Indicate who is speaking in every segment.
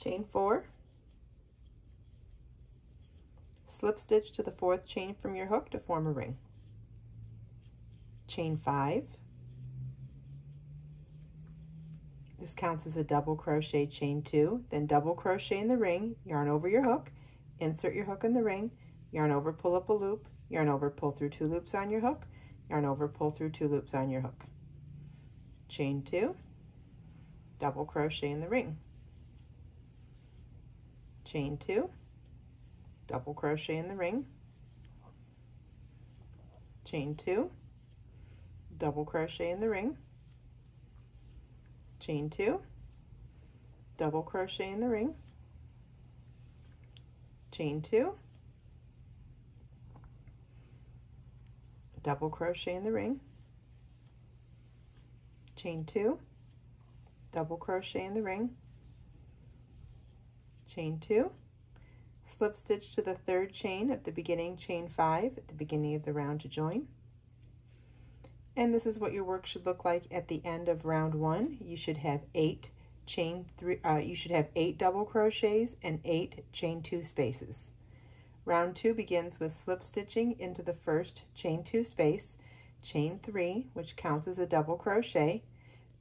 Speaker 1: chain 4, slip stitch to the 4th chain from your hook to form a ring, chain 5, this counts as a double crochet, chain 2, then double crochet in the ring, yarn over your hook, insert your hook in the ring, yarn over, pull up a loop, yarn over, pull through 2 loops on your hook, yarn over, pull through 2 loops on your hook, chain 2, double crochet in the ring, chain 2, double crochet in the ring, chain 2, double crochet in the ring, chain 2, double crochet in the ring, chain 2, double crochet in the ring, chain 2, double crochet in the ring, chain 2, slip stitch to the 3rd chain at the beginning, chain 5 at the beginning of the round to join. And this is what your work should look like at the end of round 1. You should have 8 double crochets and 8 chain 2 spaces. Round 2 begins with slip stitching into the 1st chain 2 space, chain 3, which counts as a double crochet,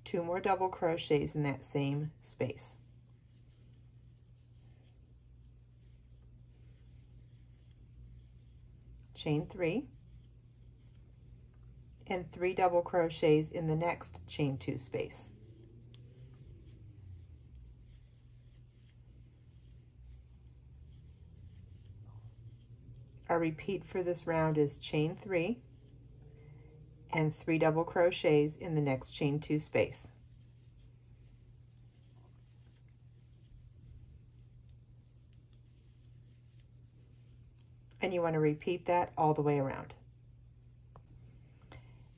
Speaker 1: 2 more double crochets in that same space. Chain 3, and 3 double crochets in the next chain 2 space. Our repeat for this round is chain 3 and 3 double crochets in the next chain 2 space. And you want to repeat that all the way around.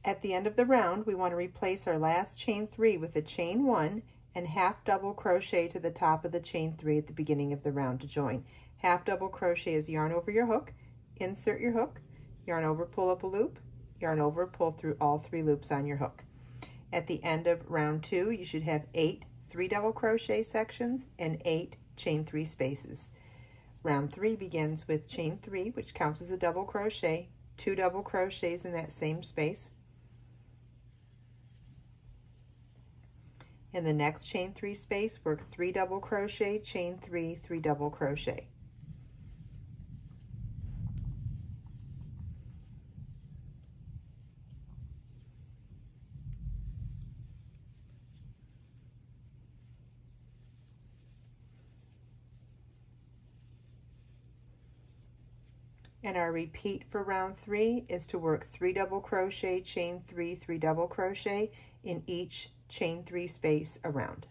Speaker 1: At the end of the round, we want to replace our last chain 3 with a chain 1 and half double crochet to the top of the chain 3 at the beginning of the round to join. Half double crochet is yarn over your hook, insert your hook, yarn over, pull up a loop, yarn over, pull through all 3 loops on your hook. At the end of round 2, you should have 8 3 double crochet sections and 8 chain 3 spaces. Round 3 begins with chain 3, which counts as a double crochet, 2 double crochets in that same space. In the next chain 3 space, work 3 double crochet, chain 3, 3 double crochet. And our repeat for round 3 is to work 3 double crochet, chain 3, 3 double crochet in each chain 3 space around.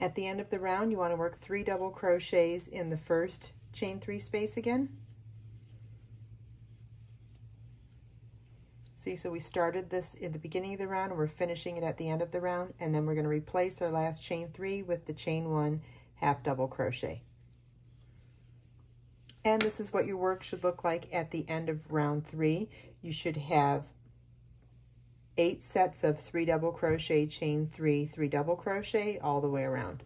Speaker 1: At the end of the round, you want to work 3 double crochets in the first chain 3 space again. See, so we started this at the beginning of the round and we're finishing it at the end of the round, and then we're going to replace our last chain 3 with the chain 1 half double crochet. And this is what your work should look like at the end of round 3. You should have 8 sets of 3 double crochet, chain 3, 3 double crochet all the way around.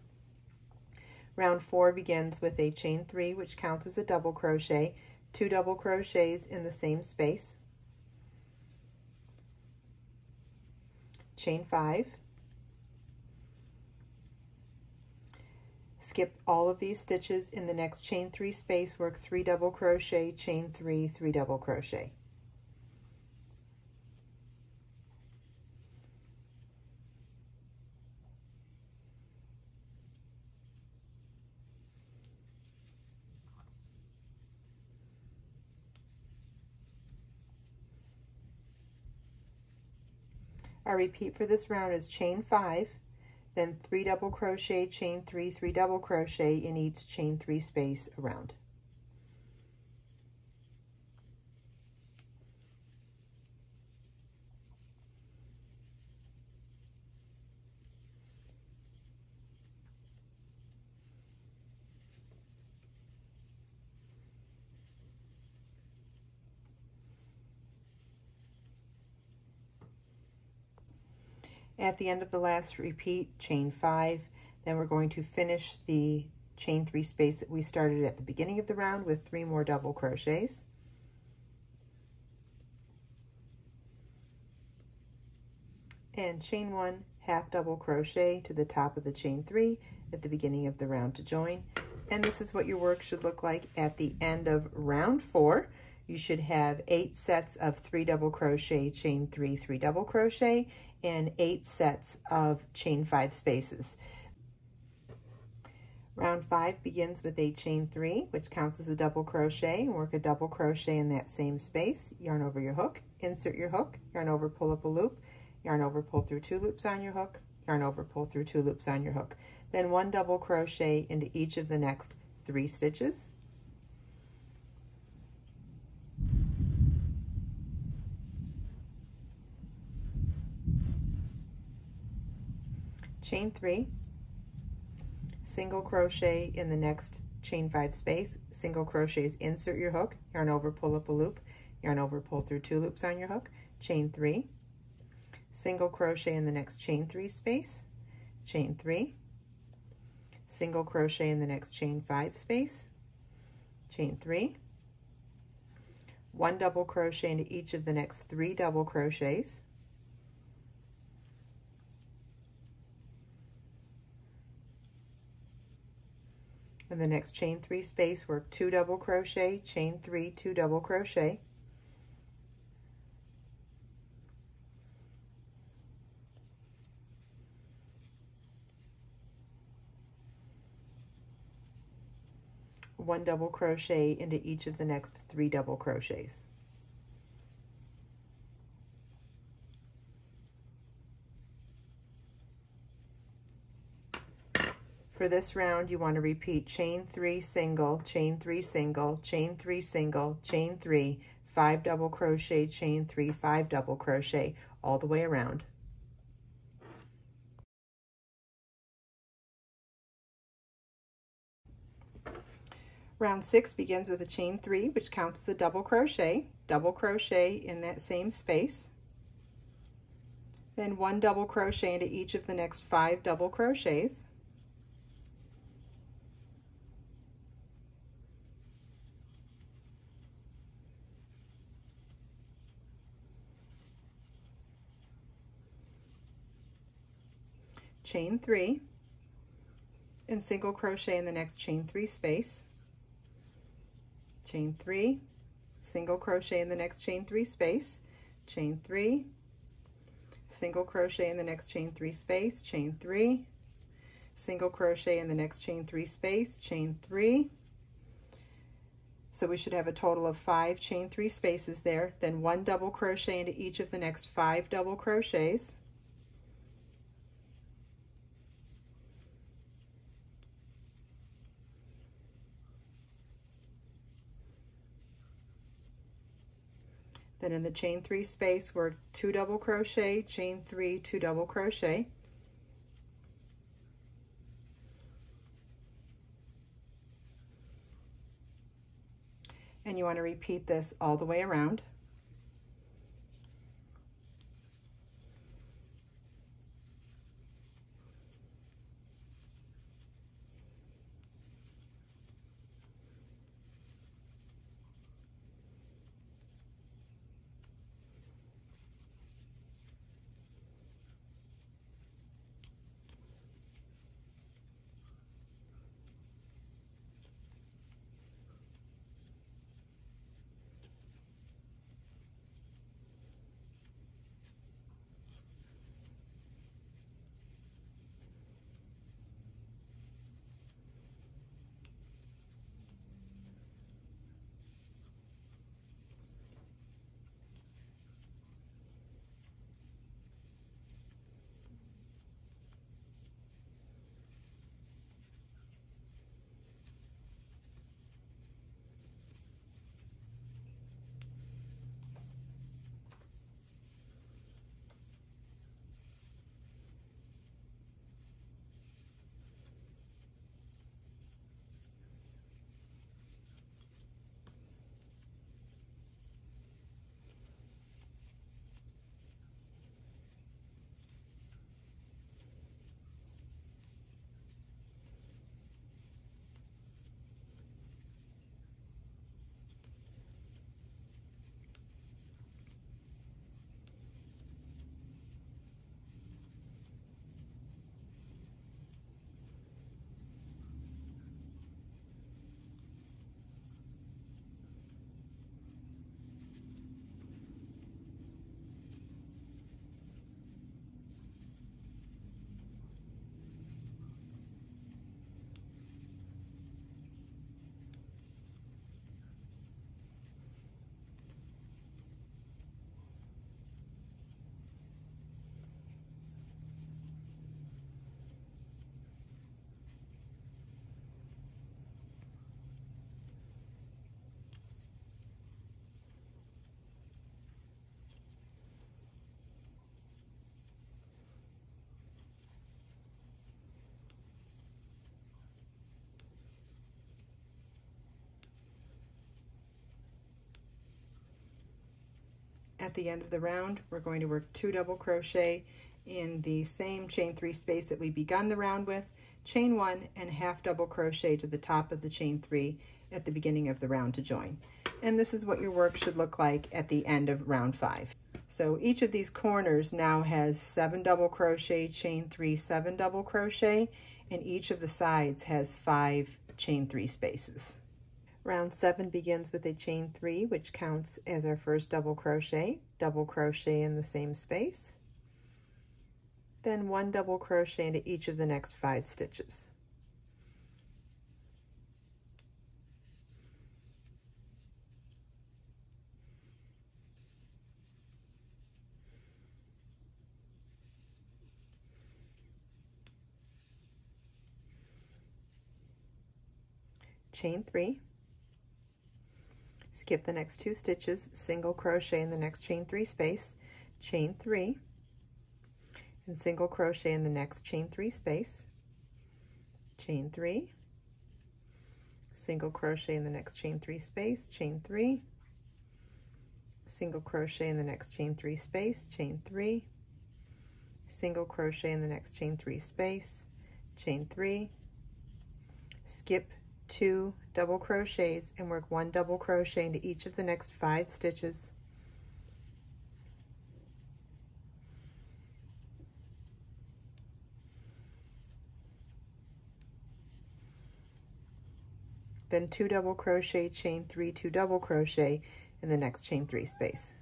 Speaker 1: Round 4 begins with a chain 3, which counts as a double crochet, 2 double crochets in the same space, chain 5, skip all of these stitches in the next chain 3 space, work 3 double crochet, chain 3, 3 double crochet. Our repeat for this round is chain 5, then 3 double crochet, chain 3, 3 double crochet in each chain 3 space around. At the end of the last repeat, chain 5, then we're going to finish the chain 3 space that we started at the beginning of the round with 3 more double crochets. And chain 1, half double crochet to the top of the chain 3 at the beginning of the round to join. And this is what your work should look like at the end of round 4. You should have 8 sets of 3 double crochet, chain 3, 3 double crochet, and 8 sets of chain 5 spaces. Round 5 begins with a chain 3, which counts as a double crochet, and work a double crochet in that same space. Yarn over your hook, insert your hook, yarn over, pull up a loop, yarn over, pull through 2 loops on your hook, yarn over, pull through 2 loops on your hook. Then 1 double crochet into each of the next 3 stitches. Chain 3, single crochet in the next chain 5 space, single crochets, insert your hook, yarn over, pull up a loop, yarn over, pull through 2 loops on your hook, chain 3, single crochet in the next chain 3 space, chain 3, single crochet in the next chain 5 space, chain 3, 1 double crochet into each of the next 3 double crochets, in the next chain 3 space, work 2 double crochet, chain 3, 2 double crochet, one double crochet into each of the next 3 double crochets. For this round, you want to repeat chain 3 single, chain 3 single, chain 3 single, chain 3, 5 double crochet, chain 3, 5 double crochet all the way around. Round 6 begins with a chain 3, which counts as a double crochet in that same space. Then 1 double crochet into each of the next 5 double crochets. Chain 3 and single crochet in the next chain 3 space, chain 3, single crochet in the next chain 3 space, chain 3, single crochet in the next chain 3 space, chain 3, single crochet in the next chain 3 space, chain 3. So we should have a total of 5 chain 3 spaces there, then 1 double crochet into each of the next 5 double crochets. Then in the chain 3 space, work 2 double crochet, chain 3, 2 double crochet. And you want to repeat this all the way around. At the end of the round, we're going to work 2 double crochet in the same chain 3 space that we begun the round with, chain 1 and half double crochet to the top of the chain 3 at the beginning of the round to join. And this is what your work should look like at the end of round 5. So each of these corners now has 7 double crochet, chain 3, 7 double crochet, and each of the sides has 5 chain 3 spaces. Round 7 begins with a chain 3, which counts as our first double crochet in the same space, then 1 double crochet into each of the next 5 stitches. Chain 3, skip the next 2 stitches, single crochet in the next chain 3 space, chain 3, and single crochet in the next chain 3 space, chain 3, single crochet in the next chain 3 space, chain 3, single crochet in the next chain 3 space, chain 3, single crochet in the next chain 3 space, chain 3, skip 2 double crochets and work 1 double crochet into each of the next 5 stitches. Then 2 double crochet, chain 3, 2 double crochet in the next chain 3 space.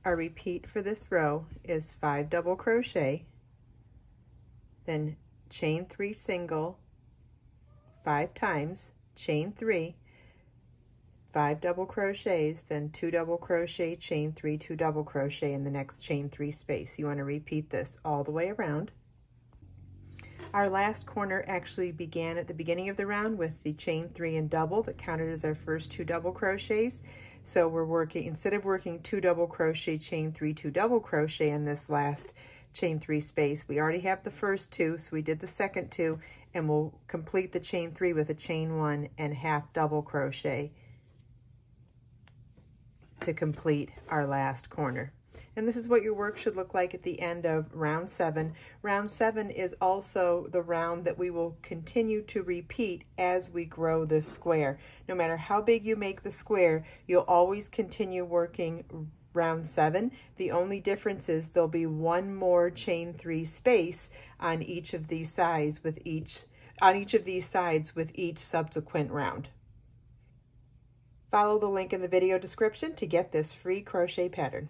Speaker 1: Our repeat for this row is 5 double crochet, then chain 3 single 5 times, chain 3, 5 double crochets, then 2 double crochet, chain 3, 2 double crochet in the next chain 3 space. You want to repeat this all the way around. Our last corner actually began at the beginning of the round with the chain 3 and double that counted as our first 2 double crochets. So we're working, instead of working 2 double crochet, chain 3, 2 double crochet in this last chain 3 space, we already have the first 2, so we did the second 2, and we'll complete the chain 3 with a chain 1 and half double crochet to complete our last corner. And this is what your work should look like at the end of round 7. Round 7 is also the round that we will continue to repeat as we grow this square. No matter how big you make the square, you'll always continue working round 7. The only difference is there'll be 1 more chain 3 space on each of these sides with each subsequent round. Follow the link in the video description to get this free crochet pattern.